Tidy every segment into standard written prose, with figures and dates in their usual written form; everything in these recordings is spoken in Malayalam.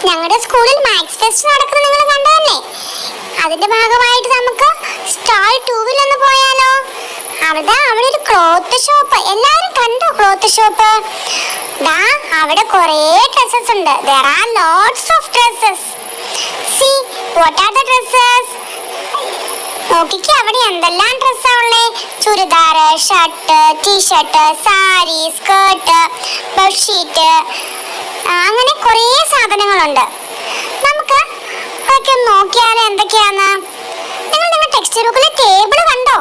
ഞങ്ങളുടെ സ്കൂളിൽ മാത്സ് ഫെസ്റ്റ് നടക്കുന്നത് നിങ്ങൾ കണ്ടതല്ലേ? അതിന്റെ ഭാഗമായിട്ട് നമുക്ക് സ്റ്റാൾ 2-ൽ ഒന്ന് പോയാലോ? അവിടെ ഒരു ക്ലോത്ത് ഷോപ്പ്. എല്ലാവരും കണ്ടോ ക്ലോത്ത് ഷോപ്പ്? ദാ അവിടെ കുറേ ഡ്രസ്സസ് ഉണ്ട്. There are lots of dresses. See, what are the dresses? നോക്കിക്കേ, അവിടെ എന്തെല്ലാം ഡ്രസ്സാ ഉള്ളേ? Churidar, shirt, T-shirt, sari, skirt, bedsheet, അങ്ങനെ കുറേ സാധനങ്ങളുണ്ട്. നമുക്ക് അതൊക്കെ നോക്കിയാലോ എന്തൊക്കെയാന്ന്? നിങ്ങളുടെ ടെക്സ്റ്റ് ബുക്കിലെ ടേബിൾ കണ്ടോ?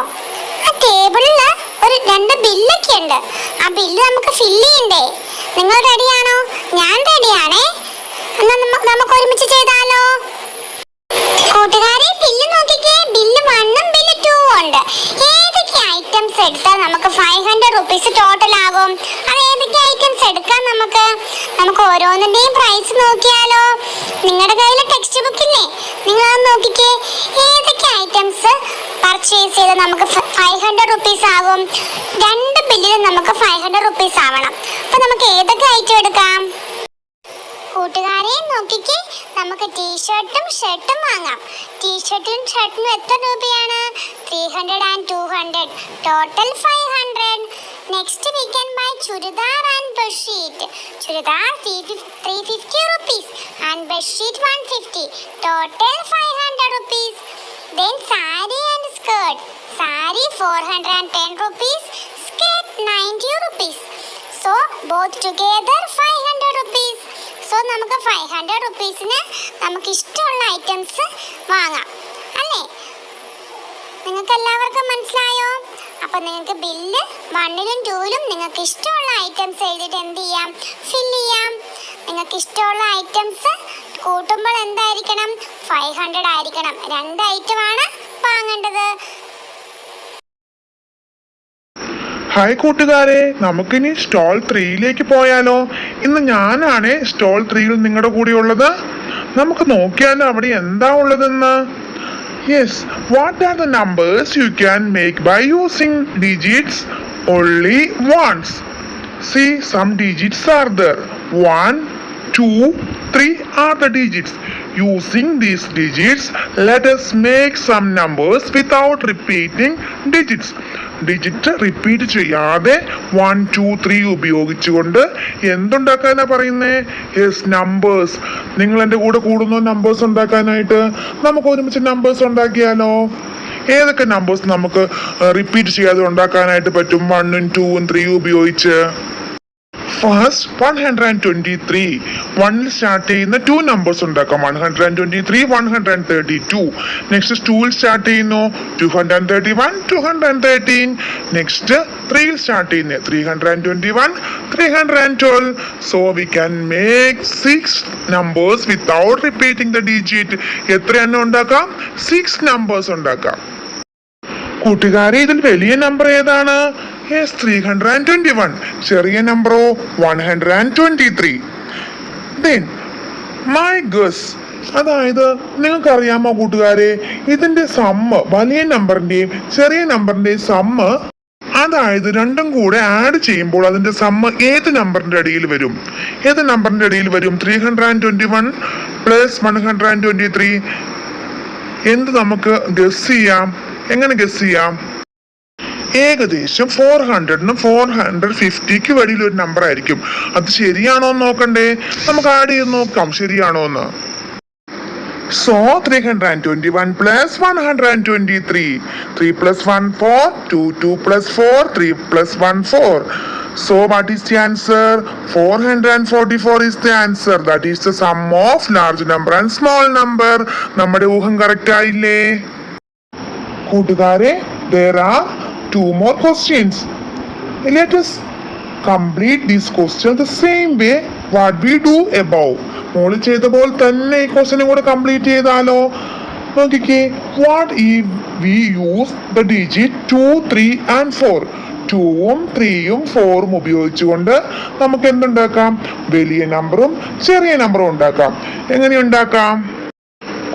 ആ ടേബിളിൽ ഒരു 2 ബില്ലൊക്കെ ഉണ്ട്. ആ ബില്ല് നമുക്ക് ഫില്ല് ചെയ്യണ്ടേ? നിങ്ങൾ റെഡിയാണോ? ഞാൻ റെഡിയാണേ. എന്നാ നമുക്ക് ഒരുമിച്ച് ചെയ്താലോ? കൂട്ടുകാരെ, ബില്ല് നോക്കിക്കേ. ബില്ല് 1ഉം ബില്ല് 2ഉം ഉണ്ട്. ഏതൊക്കെ ഐറ്റംസ് എടുത്താൽ നമുക്ക് 500 rupees ടോട്ടൽ ആകും? അത് ഏതൊക്കെ ഐറ്റംസ് എടുക്കാം? നമുക്ക് ഓരോന്നിന്റെയും പ്രൈസ് നോക്കിയാലോ? നിങ്ങളുടെ കയ്യിൽ ടെക്സ്റ്റ് ബുക്ക് ഇല്ലേ? നിങ്ങൾ അത് നോക്കിക്കേ. ഏതൊക്കെ ഐറ്റംസ് പർച്ചേസ് ചെയ്ത് നമുക്ക് 500 rupees ആകും? 2 ബില്ലിൽ നമുക്ക് 500 rupees ആവണം. അപ്പൊ നമുക്ക് ഏതൊക്കെ ഐറ്റം എടുക്കാം? കൂട്ടുകാരെ നോക്കിക്കേ, നമുക്ക് ടീഷർട്ടും ഷർട്ടും വാങ്ങാം. ടീഷർട്ടിനും ഷർട്ടിനും എത്ര രൂപയാണ്? 300 and 200, total 500. Next we can buy churidar and bedsheet. Churidar 350 rupees and bedsheet 150, total 500 rupees. Then saree and skirt. Saree 410 rupees, skirt 90 rupees. So both together 500 rupees. So നമുക്ക് 500 rupeesന് നമുക്ക് ഇഷ്ടമുള്ള ഐറ്റംസ് വാങ്ങാം അല്ലേ? നിങ്ങൾക്ക് എല്ലാവർക്കും മനസ്സിലായോ? അപ്പൊ നിങ്ങൾക്ക് ബില്ല് 1ലും 2ലും നിങ്ങൾക്ക് ഇഷ്ടമുള്ള ഐറ്റംസ് എഴുതിയിട്ട് എന്ത് ചെയ്യാം? ഫില്ല് ചെയ്യാം. നിങ്ങൾക്ക് ഇഷ്ടമുള്ള ഐറ്റംസ് കൂട്ടുമ്പോൾ എന്തായിരിക്കണം? 500 ആയിരിക്കണം. 2 ഐറ്റമാണ് വാങ്ങേണ്ടത്. ഹായ് കൂട്ടുകാരെ, നമുക്കിനി സ്റ്റോൾ 3യിലേക്ക് പോയാലോ? ഇന്ന് ഞാനാണ് സ്റ്റോൾ 3യിൽ നിങ്ങളുടെ കൂടെ ഉള്ളത്. നമുക്ക് നോക്കിയാലോ അവിടെ എന്താ ഉള്ളതെന്ന്. Yes, what are the numbers you can make by using digits only ones? See, some digits are there. 1, 2, 3 are the digits. Using these digits, let us make some numbers without repeating digits. Digit repeat ചെയ്യാതെ 1, 2, 3 ഉപയോഗിച്ചുകൊണ്ട് എന്തുണ്ടാക്കാനാ പറയുന്നേ? Yes, numbers. നിങ്ങൾ എൻ്റെ കൂടെ കൂടുന്നു നമ്പേഴ്സ് ഉണ്ടാക്കാനായിട്ട്. നമുക്ക് ഒരുമിച്ച് നമ്പേഴ്സ് ഉണ്ടാക്കിയാലോ? ഏതൊക്കെ നമ്പേഴ്സ് നമുക്ക് റിപ്പീറ്റ് ചെയ്യാതെ ഉണ്ടാക്കാനായിട്ട് പറ്റും 1ഉം 2ഉം 3ഉം ഉപയോഗിച്ച്? ഫസ്റ്റ് 123. 1ൽ സ്റ്റാർട്ട് ചെയ്യുന്ന 2 നമ്പേഴ്സ് ഉണ്ടാക്കാം. 123, 132. നെക്സ്റ്റ് 2ൽ സ്റ്റാർട്ട് ചെയ്യുന്നു 231, 213. നെക്സ്റ്റ് 3ൽ സ്റ്റാർട്ട് ചെയ്യുന്ന 321, 312. So we can make 6 numbers without repeating the digit. എത്ര എണ്ണം ഉണ്ടാക്കാം? 6 നമ്പേഴ്സ് ഉണ്ടാക്കാം. കൂട്ടുകാരെ, ഇതിൽ വലിയ നമ്പർ ഏതാണ്? യെസ്, 321. ചെറിയ നമ്പറോ 123. Then my guess, അതായത് നിങ്ങൾക്കറിയാമോ കൂട്ടുകാരെ, ഇതിന്റെ സമ്മ്, വലിയ നമ്പറിന്റെയും ചെറിയ നമ്പറിന്റെയും സമ്മ്, അതായത് രണ്ടും കൂടെ ആഡ് ചെയ്യുമ്പോൾ അതിന്റെ സമ്മ് ഏത് നമ്പറിന്റെ അടിയിൽ വരും? ഏത് നമ്പറിന്റെ അടിയിൽ വരും? 321 പ്ലസ് 123. എന്ത് നമുക്ക് ഗസ് ചെയ്യാം? എങ്ങനെ ഗസ് ചെയ്യാം? ഏകദേശം 400നും 450ക്ക് വെളിയിൽ ഒരു നമ്പർ ആയിരിക്കും. അത് ശരിയാണോ എന്ന് നോക്കണ്ടേ? നമുക്ക് ആഡ് ചെയ്ത് നോക്കാം ശരിയാണോ എന്ന്. So 321 plus 123. 3 plus 1 4, 2 plus 4, 3 plus 1 4. So what is the answer? 444 is the answer. That is the sum of large number and small number. നമ്മുടെ ഊഹം കറക്റ്റ് ആയില്ലേ കൂട്ടുകാരെ? There are 2 more questions. Let us complete this question the same way what we do above. മോളിൽ ചെയ്ത പോലെ തന്നെ ഈ ക്വസ്റ്റ്യനും കൂടെ കംപ്ലീറ്റ് ചെയ്താലോ? നോക്കിക്കേ, what if we use the digit 2, 3 and 4? 2ഉം 3ഉം 4ഉം ഉപയോഗിച്ചുകൊണ്ട് നമുക്ക് എന്തുണ്ടാക്കാം? വലിയ നമ്പറും ചെറിയ നമ്പറും ഉണ്ടാക്കാം. എങ്ങനെ ഉണ്ടാക്കാം?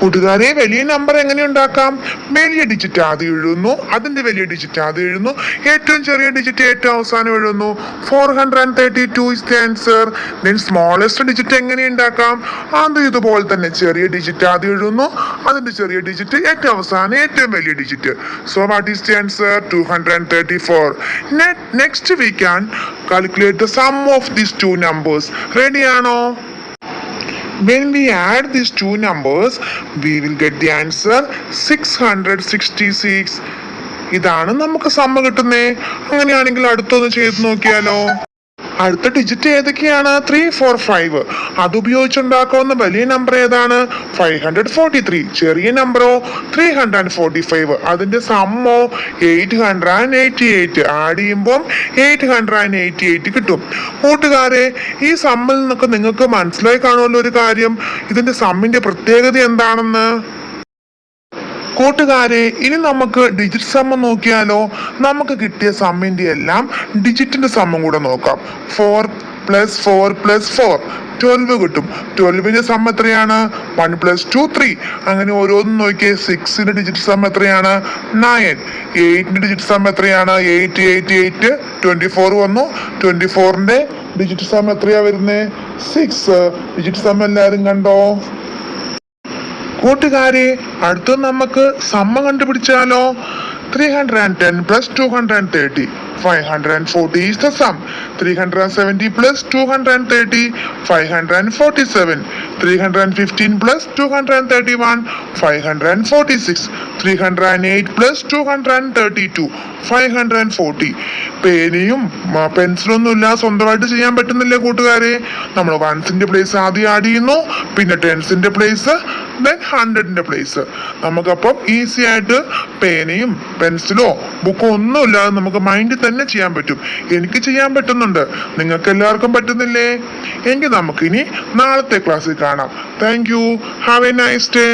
കൂട്ടുകാരെ വലിയ നമ്പർ എങ്ങനെ ഉണ്ടാക്കാം? വലിയ ഡിജിറ്റ് ആദ്യം എഴുതുന്നു, അതിന്റെ വലിയ ഡിജിറ്റ് ആദ്യം എഴുതുന്നു, ഏറ്റവും ചെറിയ ഡിജിറ്റ് ഏറ്റവും അവസാനം എഴുതുന്നു. 432 is the answer. Then smallest digit എങ്ങനെ ഉണ്ടാക്കാം? ആദ്യം ഇതുപോലെ തന്നെ ചെറിയ ഡിജിറ്റ് ആദ്യം എഴുതുന്നു, അതിന്റെ ചെറിയ ഡിജിറ്റ് ഏറ്റവും അവസാനം ഏറ്റവും വലിയ digit. So what is the answer? 234. Next we can calculate the sum of these two numbers. Ready ആണോ? When we add these two numbers, we will get the answer 666. ഇതാണ് നമുക്ക് സമ്മ കിട്ടുന്നേ. അങ്ങനെയാണെങ്കിൽ അടുത്തൊന്ന് ചെയ്ത് നോക്കിയാലോ? അടുത്ത ഡിജിറ്റ് ഏതൊക്കെയാണ്? 345. അത് ഉപയോഗിച്ചുണ്ടാക്കാവുന്ന വലിയ നമ്പർ ഏതാണ്? 543. ചെറിയ നമ്പറോ? 345. അതിന്റെ സമ്മോ? 888. ആഡ് ചെയ്യുമ്പോൾ 888 കിട്ടും. കൂട്ടുകാരെ, ഈ സമ്മിൽ നിന്നൊക്കെ നിങ്ങൾക്ക് മനസ്സിലായി കാണുമല്ലോ ഒരു കാര്യം, ഇതിന്റെ സമ്മിന്റെ പ്രത്യേകത എന്താണെന്ന്. കൂട്ടുകാരെ, ഇനി നമുക്ക് ഡിജിറ്റ് സമ്മം നോക്കിയാലോ? നമുക്ക് കിട്ടിയ സമ്മിന്റെ എല്ലാം ഡിജിറ്റിന്റെ സമ്മം കൂടെ നോക്കാം. 4 + 4 + 4 12 കിട്ടും. 12ന്റെ സം എത്രയാണ്? 1 + 2 3. അങ്ങനെ ഓരോന്നും നോക്കിയേ. 6ന്റെ ഡിജിറ്റ് സം എത്രയാണ്? 9. 8ന്റെ ഡിജിറ്റ് സം എത്രയാണ്? 8 8 8 24 വന്നു. 24ന്റെ ഡിജിറ്റ് സം എത്രയാ വരുന്നേ? 6. ഡിജിറ്റ് സം എല്ലാരും കണ്ടോ? കൂട്ടുകാരെ, അടുത്ത നമുക്ക് സമ്മ കണ്ടുപിടിച്ചാലോ? 310 + 230. 540 is the sum. 370 + 230. 547. 315 + 231. 546. 308 + 232. 540. പേനയും പെൻസിലൊന്നും ഇല്ലാതെ സ്വന്തമായിട്ട് ചെയ്യാൻ പറ്റുന്നില്ലേ കൂട്ടുകാരെ? നമ്മൾ വൺസിന്റെ പ്ലേസ് ആദ്യം ആഡ് ചെയ്യുന്നു, പിന്നെ ടെൻസിന്റെ പ്ലേസ്, ദെൻ 100ന്റെ പ്ലേസ്. നമുക്കപ്പം ഈസി ആയിട്ട് പേനയും പെൻസിലോ ബുക്കോ ഒന്നും ഇല്ലാതെ നമുക്ക് മൈൻഡിൽ തന്നെ ചെയ്യാൻ പറ്റും. എനിക്ക് ചെയ്യാൻ പറ്റുന്നുണ്ട്, നിങ്ങൾക്ക് എല്ലാവർക്കും പറ്റുന്നില്ലേ? എങ്കിൽ നമുക്കിനി നാളത്തെ ക്ലാസ്സിൽ കാണാം. Thank you. Have A nice day.